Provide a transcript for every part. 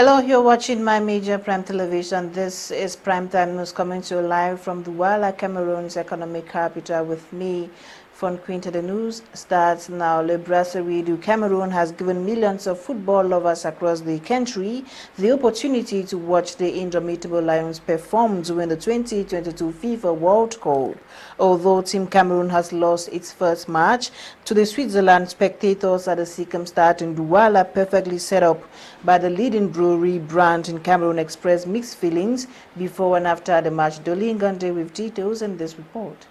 Hello, you're watching My Media Prime Television. This is Primetime News coming to you live from Douala, Cameroon's economic capital with me, Fon Quinter. The news starts now. Le Brasserie du Cameroon has given millions of football lovers across the country the opportunity to watch the indomitable Lions perform during the 2022 FIFA World Cup. Although Team Cameroon has lost its first match to the Switzerland, spectators at the Circumstance in Douala, perfectly set up by the leading brewery brand in Cameroon, expressed mixed feelings before and after the match. Dolly Ngande with details in this report.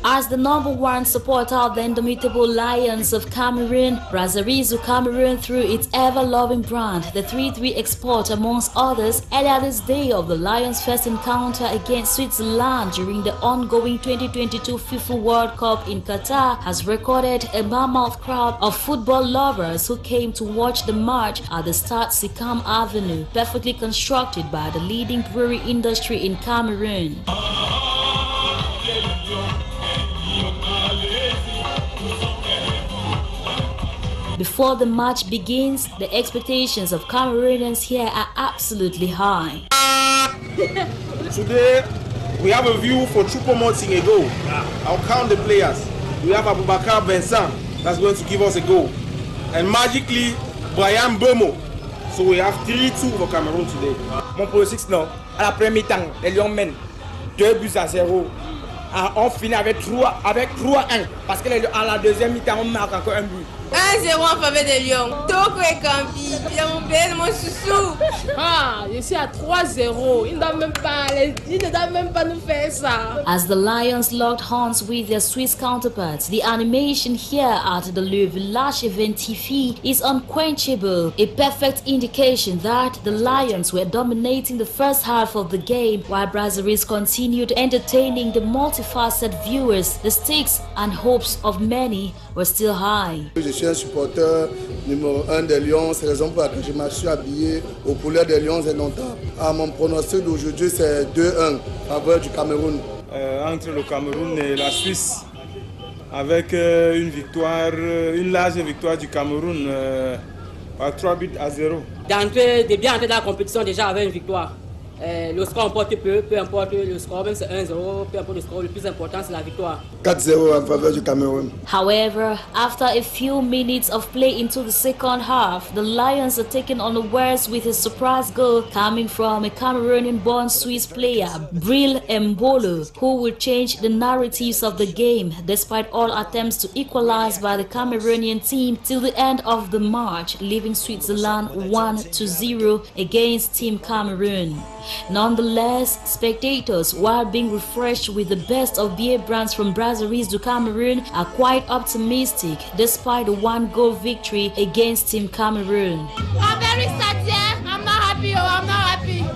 As the #1 supporter of the indomitable Lions of Cameroon, Brasserie du Cameroon, through its ever-loving brand, the 3-3 export, amongst others, earlier this day of the Lions' first encounter against Switzerland during the ongoing 2022 FIFA World Cup in Qatar, has recorded a mammoth crowd of football lovers who came to watch the match at the Stade Sikam Avenue, perfectly constructed by the leading brewery industry in Cameroon. Before the match begins, the expectations of Cameroonians here are absolutely high. Today, we have a view for Choupo-Moting a goal. I'll count the players. We have Abubakar Vincent that's going to give us a goal. And magically, Brian Bomo. So we have 3-2 for Cameroon today. Mon pronostic, non. À la première mi-temps, les Lions mènent 2-0. On finit avec 3-1. Parce que à la deuxième mi-temps, on marque encore un but. 1-0 en faveur des Lions. Toko et Campi, mon bébé, mon chouchou. Ah, je suis à 3-0. Ils ne doivent même pas nous faire ça. As the Lions locked horns with their Swiss counterparts, the animation here at the Le Village Authentication is unquenchable, a perfect indication that the Lions were dominating the first half of the game, while Brasserie continued entertaining the multifaceted viewers. The stakes and hopes of many were still high. Je suis un supporter numéro 1 des Lions, c'est la raison pour laquelle je me suis habillé aux couleurs des Lions et longtemps. Mon pronostic d'aujourd'hui c'est 2-1 en faveur du Cameroun. Entre le Cameroun et la Suisse, avec une large victoire du Cameroun par 3-0. De bien entrer dans la compétition déjà avec une victoire. Le score importe peu importe le score, même c'est 1-0, peu importe le score, le plus important c'est la victoire. 4-0 en faveur du Cameroun. However, after a few minutes of play into the second half, the Lions are taken unawares with a surprise goal coming from a Cameroonian-born Swiss player, Bril Mbolo, who will change the narratives of the game despite all attempts to equalize by the Cameroonian team till the end of the match, leaving Switzerland 1-0 against Team Cameroon. Nonetheless, spectators, while being refreshed with the best of beer brands from Brasserie du Cameroon, are quite optimistic despite the 1-goal victory against Team Cameroon. I'm very sad here. I'm not happy. I'm not happy.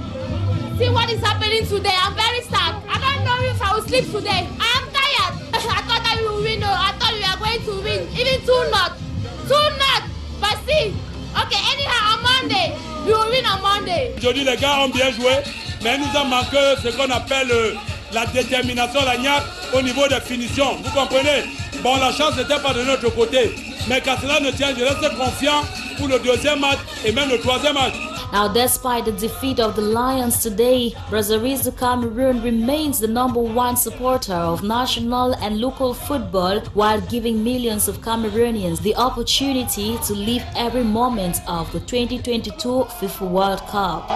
See what is happening today. I'm very sad. I don't know if I will sleep today. I am tired. I thought that we will win. I thought we were going to win. Even 2-0. 2-0. But see, okay, anyhow, on Monday, we will win on Monday. Aujourd'hui, les gars ont bien joué, mais nous a manqué ce qu'on appelle la détermination, la niaque au niveau des finitions. Vous comprenez? Bon, la chance n'était pas de notre côté. Mais quand cela ne tient, je reste confiant pour le deuxième match et même le troisième match. Now, despite the defeat of the Lions today, Brasserie du Cameroon remains the #1 supporter of national and local football, while giving millions of Cameroonians the opportunity to live every moment of the 2022 FIFA World Cup.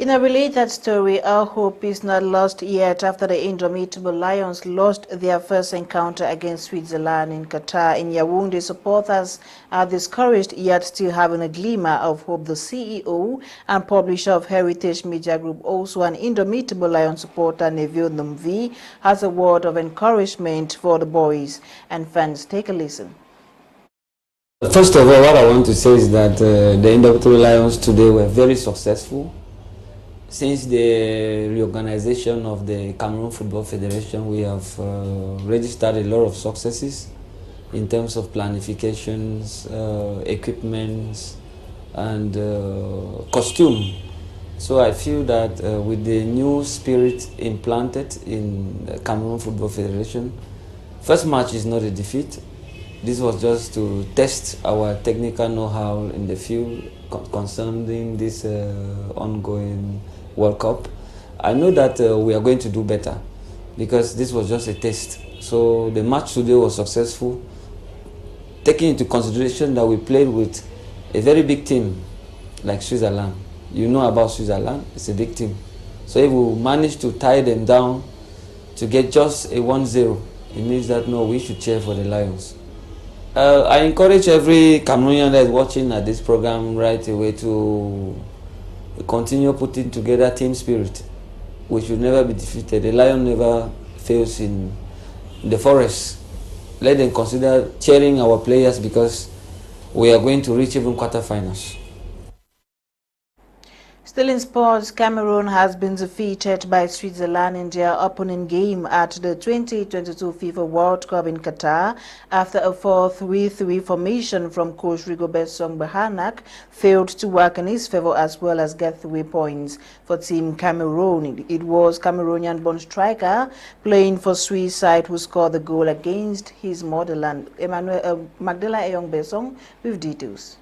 In a related story, our hope is not lost yet after the indomitable Lions lost their first encounter against Switzerland in Qatar. In Yaoundé, supporters are discouraged yet still having a glimmer of hope. The CEO and publisher of Heritage Media Group, also an indomitable Lion supporter, Neville Numvi, has a word of encouragement for the boys and fans. Take a listen. First of all, what I want to say is that the indomitable Lions today were very successful. Since the reorganization of the Cameroon Football Federation, we have registered a lot of successes in terms of planifications, equipments, and costume. So I feel that with the new spirit implanted in the Cameroon Football Federation, first match is not a defeat. This was just to test our technical know-how in the field concerning this ongoing World Cup. I know that we are going to do better because this was just a test. So the match today was successful, taking into consideration that we played with a very big team like Switzerland. You know about Switzerland, it's a big team. So if we manage to tie them down to get just a 1-0, it means that no, we should cheer for the Lions. I encourage every Cameroonian that is watching at this program right away to continue putting together team spirit. We should never be defeated. The lion never fails in the forest. Let them consider cheering our players because we are going to reach even quarterfinals. Still in sports, Cameroon has been defeated by Switzerland in their opening game at the 2022 FIFA World Cup in Qatar after a 4-3-3 formation from coach Rigobert Song Bahanak failed to work in his favor as well as get 3 points for Team Cameroon. It was Cameroonian-born striker playing for Swiss side who scored the goal against his motherland. Magdala Ayong Besong with details.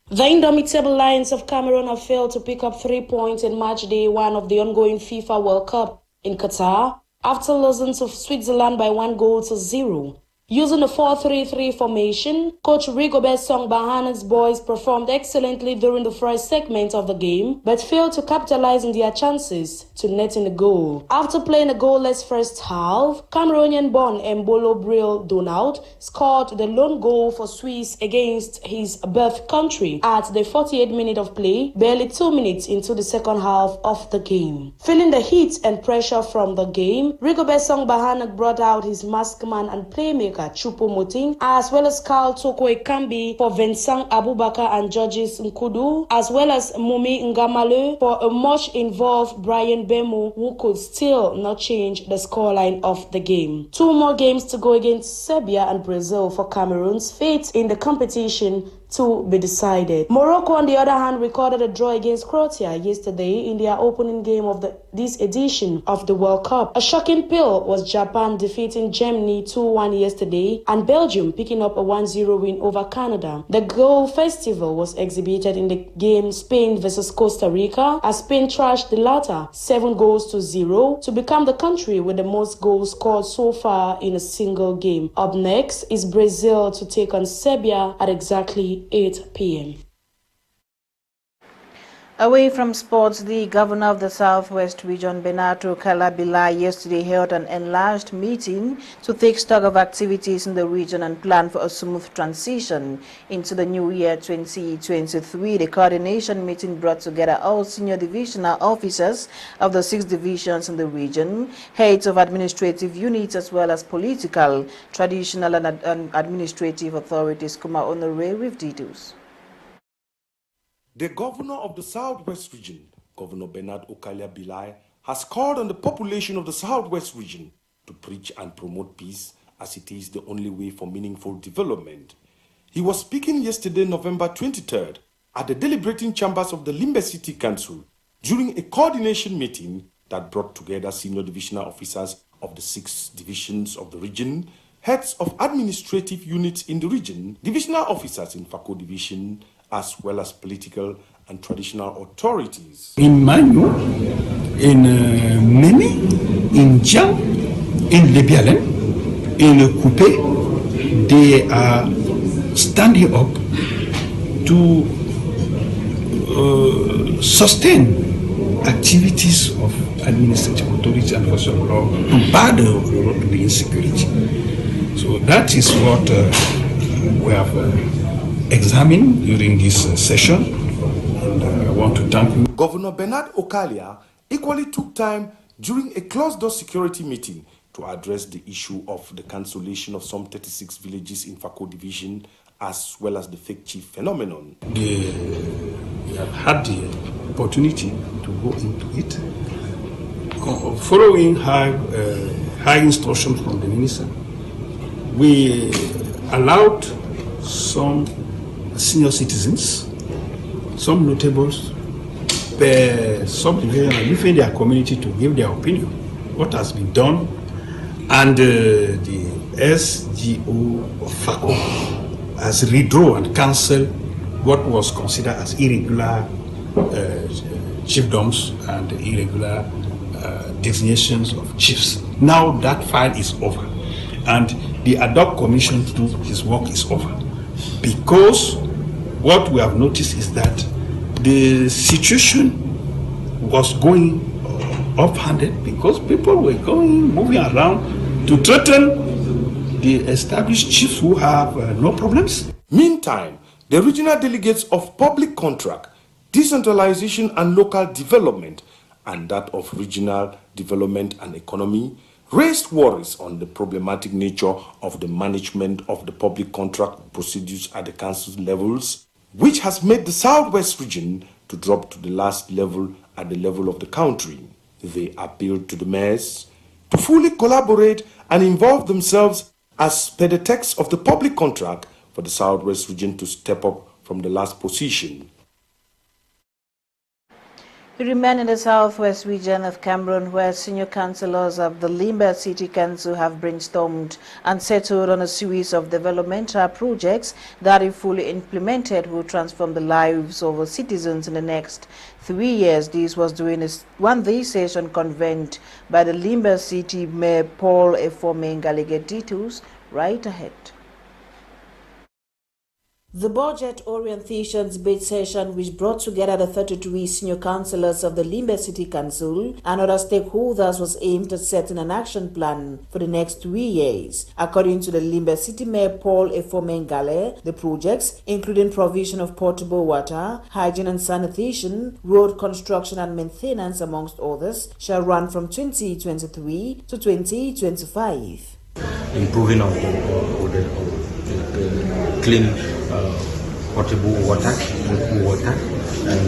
The indomitable Lions of Cameroon have failed to pick up 3 points in match day 1 of the ongoing FIFA World Cup in Qatar after losing to Switzerland by 1-0. Using the 4-3-3 formation, coach Rigobert Song Bahanak's boys performed excellently during the first segment of the game, but failed to capitalize on their chances to net in a goal. After playing a goalless first half, Cameroonian-born Mbolo Bril Donald scored the lone goal for Swiss against his birth country at the 48th minute of play, barely 2 minutes into the second half of the game. Feeling the heat and pressure from the game, Rigobert Song Bahanak brought out his masked man and playmaker Choupo-Moting, as well as Carl Toko Ekambi for Vincent Abubakar and Georges Nkudu, as well as Mumi Ngamale for a much involved Brian Bemo, who could still not change the scoreline of the game. 2 more games to go against Serbia and Brazil for Cameroon's fate in the competition to be decided. Morocco, on the other hand, recorded a draw against Croatia yesterday in their opening game of this edition of the World Cup. A shocking pill was Japan defeating Germany 2-1 yesterday and Belgium picking up a 1-0 win over Canada. The goal festival was exhibited in the game Spain versus Costa Rica as Spain trashed the latter 7-0 to become the country with the most goals scored so far in a single game. Up next is Brazil to take on Serbia at exactly 8 p.m. Away from sports, the governor of the Southwest Region, Benato Kalabila, yesterday held an enlarged meeting to take stock of activities in the region and plan for a smooth transition into the new year 2023. The coordination meeting brought together all senior divisional officers of the 6 divisions in the region, heads of administrative units, as well as political, traditional, and administrative authorities. Kuma Honore with details. The governor of the Southwest region, Governor Bernard Okalia Bilai, has called on the population of the Southwest region to preach and promote peace as it is the only way for meaningful development. He was speaking yesterday, November 23rd, at the deliberating chambers of the Limbe City Council during a coordination meeting that brought together senior divisional officers of the 6 divisions of the region, heads of administrative units in the region, divisional officers in Fako Division, as well as political and traditional authorities. In Manu, in Memi, in Djam, in Lebialen, in Coupé, they are standing up to sustain activities of administrative authorities and forces of law to bar the road to the insecurity. So that is what we have examined during this session, and I want to thank you. Governor Bernard Okalia equally took time during a closed-door security meeting to address the issue of the cancellation of some 36 villages in Fako division, as well as the fake chief phenomenon. We have had the opportunity to go into it, following high instructions from the minister. We allowed some senior citizens, some notables, the subdivision within their community to give their opinion what has been done, and the SGO of Fako has redrawn and cancelled what was considered as irregular chiefdoms and irregular designations of chiefs. Now that file is over, and the ad hoc commission to do his work is over, because what we have noticed is that the situation was going off-handed, because people were moving around to threaten the established chiefs who have no problems. Meantime, the regional delegates of public contract, decentralization and local development, and that of regional development and economy, raised worries on the problematic nature of the management of the public contract procedures at the council levels, which has made the Southwest region to drop to the last level at the level of the country. They appealed to the mayors to fully collaborate and involve themselves as per the text of the public contract for the Southwest region to step up from the last position. We remain in the Southwest region of Cameroon, where senior councillors of the Limbe City Council have brainstormed and settled on a series of developmental projects that, if fully implemented, will transform the lives of our citizens in the next 3 years. This was during a one-day session convened by the Limbe City Mayor Paul Efomeng. Details right ahead. The budget orientation debate session, which brought together the 33 senior councillors of the Limbe City Council and other stakeholders, was aimed at setting an action plan for the next 3 years. According to the Limbe City Mayor Paul Efomeng, the projects, including provision of potable water, hygiene and sanitation, road construction and maintenance, amongst others, shall run from 2023 to 2025. Improving of the clean potable water, cool water, and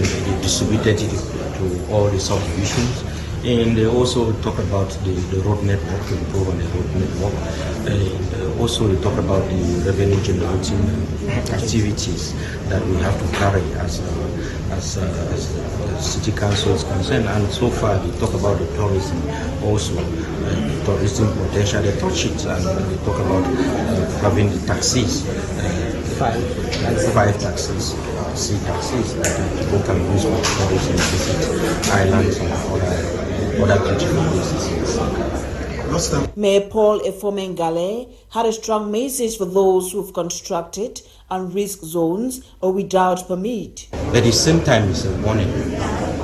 distributed it to all the subdivisions. And they also talk about the road network, to improve on the road network. And also they talk about the revenue generating activities that we have to carry as city council is concerned. And so far they talk about the tourism also, tourism potential. They touch it, and they talk about having the taxis, five taxis, sea taxis that people can use for tourism, visit islands and other cultural places. Mayor Paul Efomeng had a strong message for those who've constructed on risk zones or without permit. At the same time, it's a warning,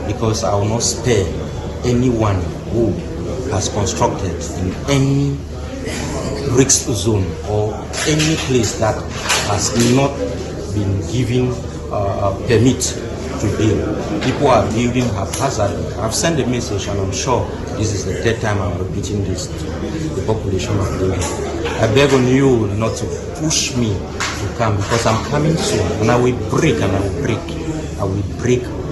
because I will not spare anyone who has constructed in any risk zone or any place that has not been given a permit to build. People are building haphazardly. I've sent a message, and I'm sure this is the third time I'm repeating this to the population of Limbe. I beg on you not to push me to come, because I'm coming soon, and I will break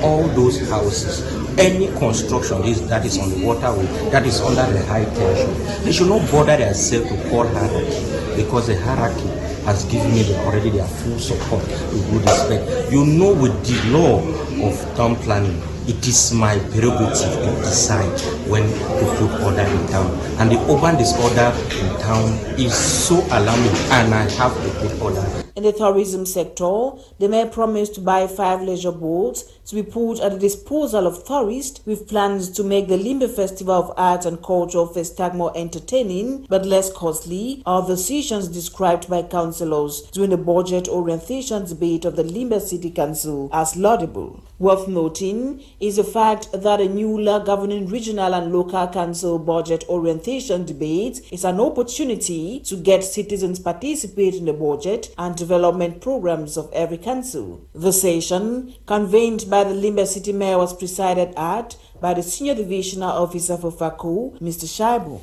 all those houses. Any construction that is on the waterway, that is under the high tension, they should not bother themselves to call hierarchy, because the hierarchy has given me already their full support with good respect. You know, with the law of town planning, it is my prerogative to decide when to put order in town. And the urban disorder in town is so alarming, and I have to put order. In the tourism sector, the mayor promised to buy 5 leisure boats to be put at the disposal of tourists, with plans to make the Limbe Festival of Arts and Culture Festag more entertaining but less costly, are decisions described by councillors during the budget orientation debate of the Limbe City Council as laudable. Worth noting is the fact that a new law governing regional and local council budget orientation debate is an opportunity to get citizens participate in the budget and development programs of every council. The session, convened by the Limbe City Mayor, was presided at by the Senior Divisional Officer for FACO, Mr. Shaibu.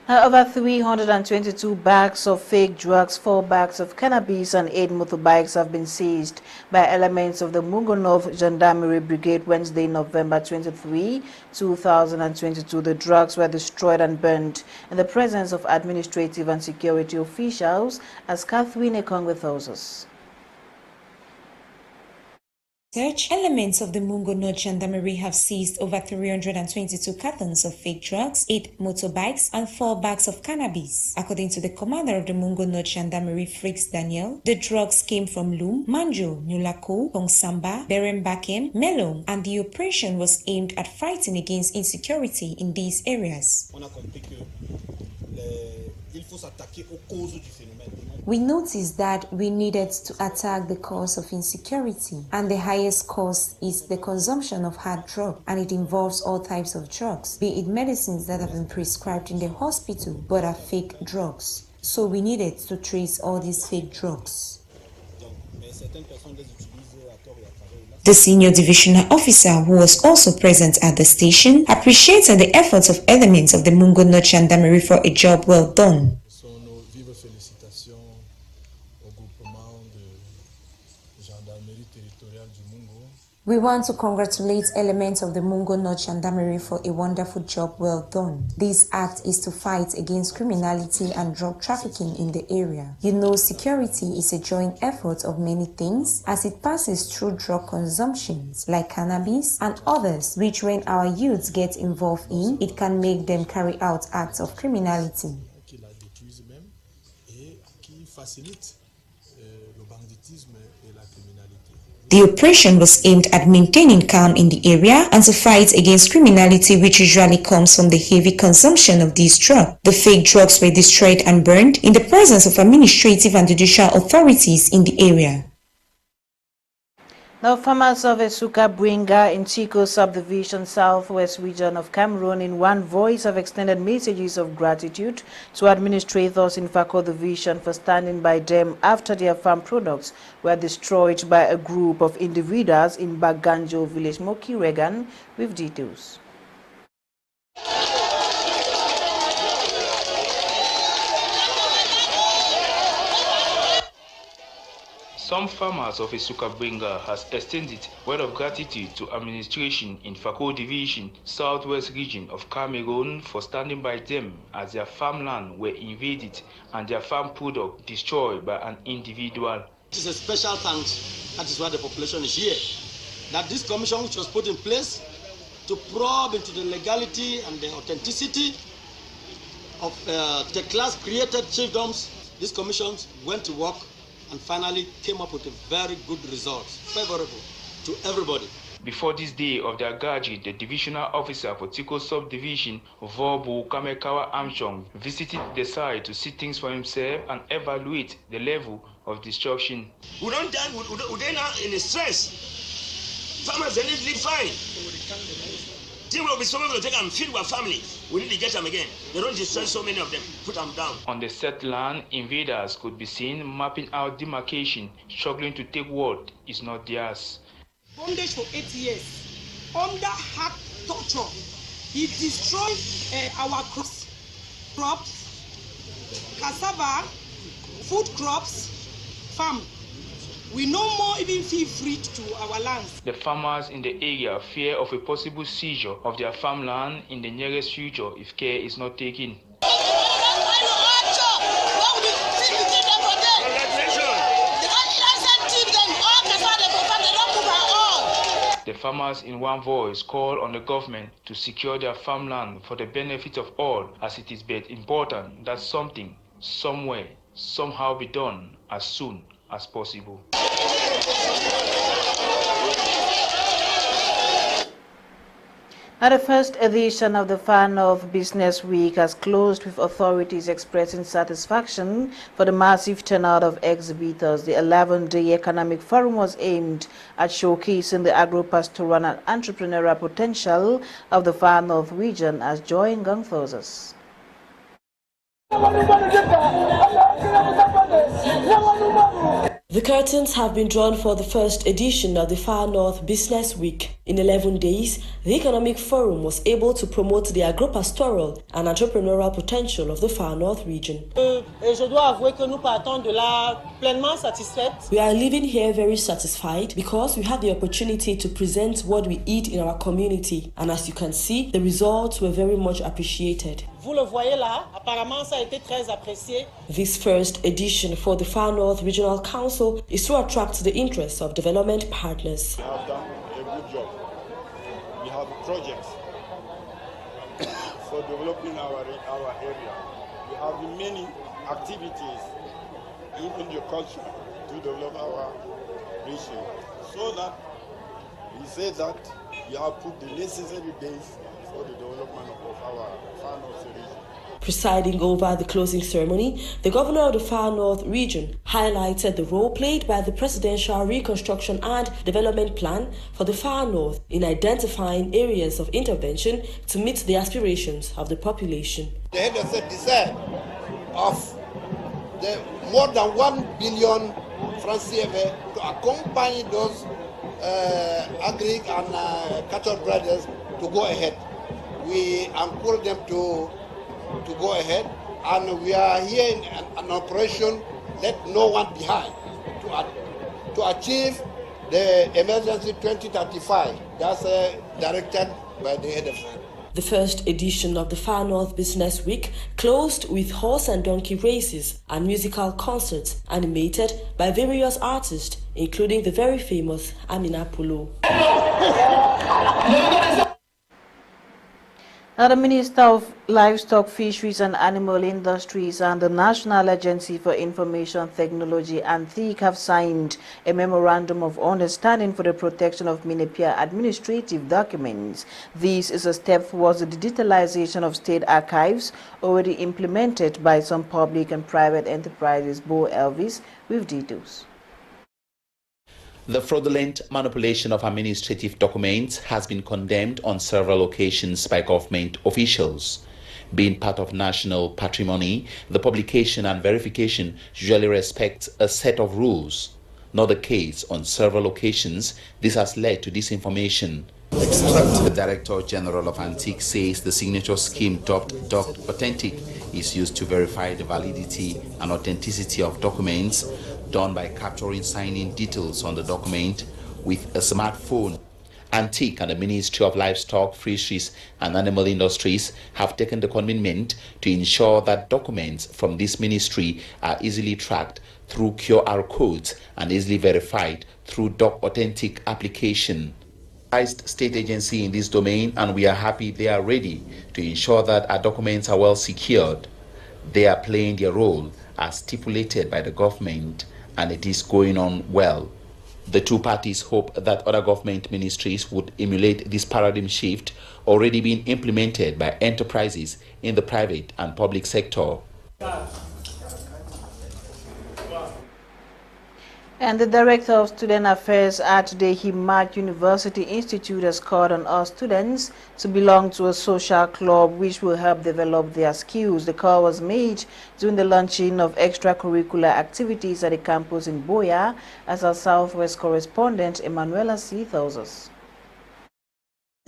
Over 322 bags of fake drugs, 4 bags of cannabis and 8 motorbikes have been seized by elements of the Mungo North Gendarmerie Brigade Wednesday, November 23, 2022. The drugs were destroyed and burned in the presence of administrative and security officials, as Catherine Ekongwe tells us. Search elements of the Mungo North Gendarmerie have seized over 322 cartons of fake drugs, 8 motorbikes, and 4 bags of cannabis. According to the commander of the Mungo North Gendarmerie, Fritz Daniel, the drugs came from Lum, Manjo, Nulako, Pongsamba, Berembakem, Melong, and the operation was aimed at fighting against insecurity in these areas. We noticed that we needed to attack the cause of insecurity, and the highest cause is the consumption of hard drugs, and it involves all types of drugs, be it medicines that have been prescribed in the hospital but are fake drugs. So we needed to trace all these fake drugs. The senior divisional officer, who was also present at the station, appreciated the efforts of elements of the Mungo North Gendarmerie for a job well done. We want to congratulate elements of the Mungo North Gendarmerie for a wonderful job well done. This act is to fight against criminality and drug trafficking in the area. You know, security is a joint effort of many things, as it passes through drug consumptions like cannabis and others, which when our youths get involved in, it can make them carry out acts of criminality. The operation was aimed at maintaining calm in the area and to fight against criminality, which usually comes from the heavy consumption of these drugs. The fake drugs were destroyed and burned in the presence of administrative and judicial authorities in the area. Now, farmers of Nsungkikang in Chiko subdivision, southwest region of Cameroon, in one voice have extended messages of gratitude to administrators in FACO division for standing by them after their farm products were destroyed by a group of individuals in Baganjo village, Mokiregan, with details. Some farmers of Nsungkikang has extended word of gratitude to administration in FACO division, southwest region of Cameroon for standing by them as their farmland were invaded and their farm product destroyed by an individual. It is a special thanks, that is why the population is here, that this commission which was put in place to probe into the legality and the authenticity of the class created chiefdoms. This commission went to work and finally came up with a very good result, favorable to everybody. Before this day of their gathering, the divisional officer for Chiko subdivision, Vorbu Kamekawa Amchong, visited the site to see things for himself and evaluate the level of destruction. We don't die, we now in stress. Farmers, they need to live fine. Team will be someone to take and feed our family. We need to get them again. They don't destroy so many of them. Put them down. On the set land, invaders could be seen mapping out demarcation, struggling to take what is not theirs. Bondage for 8 years, under hard torture. He destroyed our crops, cassava, food crops, farm. We no more even feel free to our lands. The farmers in the area fear of a possible seizure of their farmland in the nearest future if care is not taken. The farmers in one voice call on the government to secure their farmland for the benefit of all, as it is but important that something, somewhere, somehow be done as soon as possible. The first edition of the Far North Business Week has closed with authorities expressing satisfaction for the massive turnout of exhibitors. The 11-day economic forum was aimed at showcasing the agro-pastoral and entrepreneurial potential of the Far North region, as Joy Ngang tells us. The curtains have been drawn for the first edition of the Far North Business Week. In 11 days, the Economic Forum was able to promote the agro-pastoral and entrepreneurial potential of the Far North region. Je dois avouer que nous partons de là pleinement satisfaites. We are leaving here very satisfied because we had the opportunity to present what we eat in our community. And as you can see, the results were very much appreciated. Vous le voyez là, apparemment ça a été très apprécié. This first edition for the Far North Regional Council is to attract the interest of development partners. We have done a good job. We have projects for developing our area. We have many activities, even the culture, to develop our region. So that we say that we have put the necessary base for the development of our Far North region. Presiding over the closing ceremony, the governor of the Far North region highlighted the role played by the Presidential Reconstruction and Development Plan for the Far North in identifying areas of intervention to meet the aspirations of the population. The head of the desire of the more than 1 billion francs CFA to accompany those agri and cattle brothers to go ahead. We encourage them to go ahead, and we are here in an operation let no one behind to achieve the emergency 2035. That's directed by the head of state. The first edition of the Far North Business Week closed with horse and donkey races and musical concerts animated by various artists, including the very famous Amina Pulu. The Minister of Livestock, Fisheries and Animal Industries and the National Agency for Information Technology and TIC have signed a Memorandum of Understanding for the protection of Minipia administrative documents. This is a step towards the digitalization of state archives already implemented by some public and private enterprises. Bo Elvis with details. The fraudulent manipulation of administrative documents has been condemned on several occasions by government officials. Being part of national patrimony, the publication and verification usually respects a set of rules. Not the case on several occasions. This has led to disinformation. The Director General of Antique says the signature scheme dubbed Authentic is used to verify the validity and authenticity of documents done by capturing signing details on the document with a smartphone. Antique and the Ministry of Livestock, Fisheries and Animal Industries have taken the commitment to ensure that documents from this ministry are easily tracked through QR codes and easily verified through Authentic application. State agency in this domain, and we are happy they are ready to ensure that our documents are well secured. They are playing their role as stipulated by the government, and it is going on well. The two parties hope that other government ministries would emulate this paradigm shift already being implemented by enterprises in the private and public sector. And the Director of Student Affairs at the Himat University Institute has called on all students to belong to a social club which will help develop their skills. The call was made during the launching of extracurricular activities at the campus in Boya, as our Southwest correspondent Emanuela C. tells us.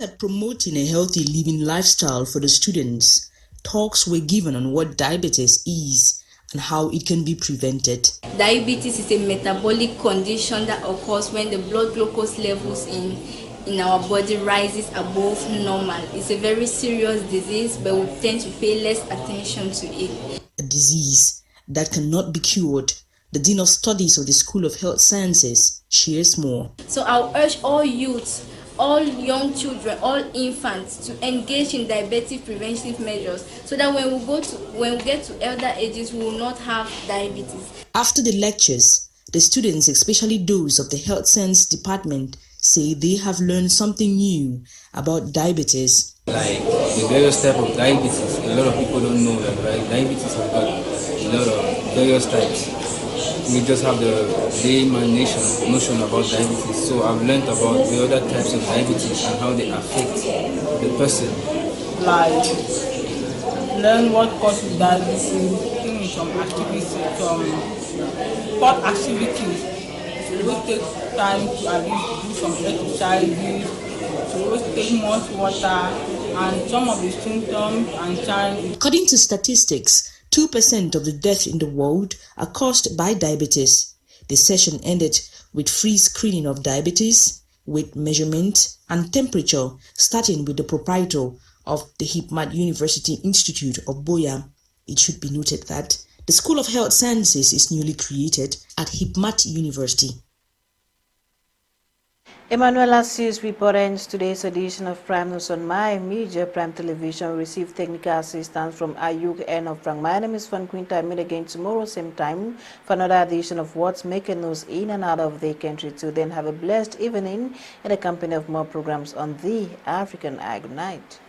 At promoting a healthy living lifestyle for the students, talks were given on what diabetes is and how it can be prevented. Diabetes is a metabolic condition that occurs when the blood glucose levels in our body rises above normal. It's a very serious disease, but we tend to pay less attention to it. A disease that cannot be cured. The Dean of Studies of the School of Health Sciences shares more. So I'll urge all youths, all young children, all infants to engage in diabetes preventive measures so that when we get to elder ages, we will not have diabetes. After the lectures, the students, especially those of the Health Science Department, say they have learned something new about diabetes. Like the various types of diabetes, a lot of people don't know that, right? Diabetes has got a lot of various types. We just have the layman notion about diabetes. So I've learned about the other types of diabetes and how they affect the person. Like learn what causes diabetes, doing some activities, some sport activities. So we take time to at least do some exercises. So we take much water and some of the symptoms and signs. According to statistics, 2% of the deaths in the world are caused by diabetes. The session ended with free screening of diabetes, weight measurement, and temperature, starting with the proprietor of the Hipmat University Institute of Boya. It should be noted that the School of Health Sciences is newly created at Hipmat University. Emmanuel Assis reports today's edition of Prime News on My Media Prime Television. Received technical assistance from Ayuk, Enow. My name is Fon Quinter. I meet again tomorrow, same time, for another edition of What's Making News in and out of the country. Till then, have a blessed evening in the company of more programs on the African Eye. Good night.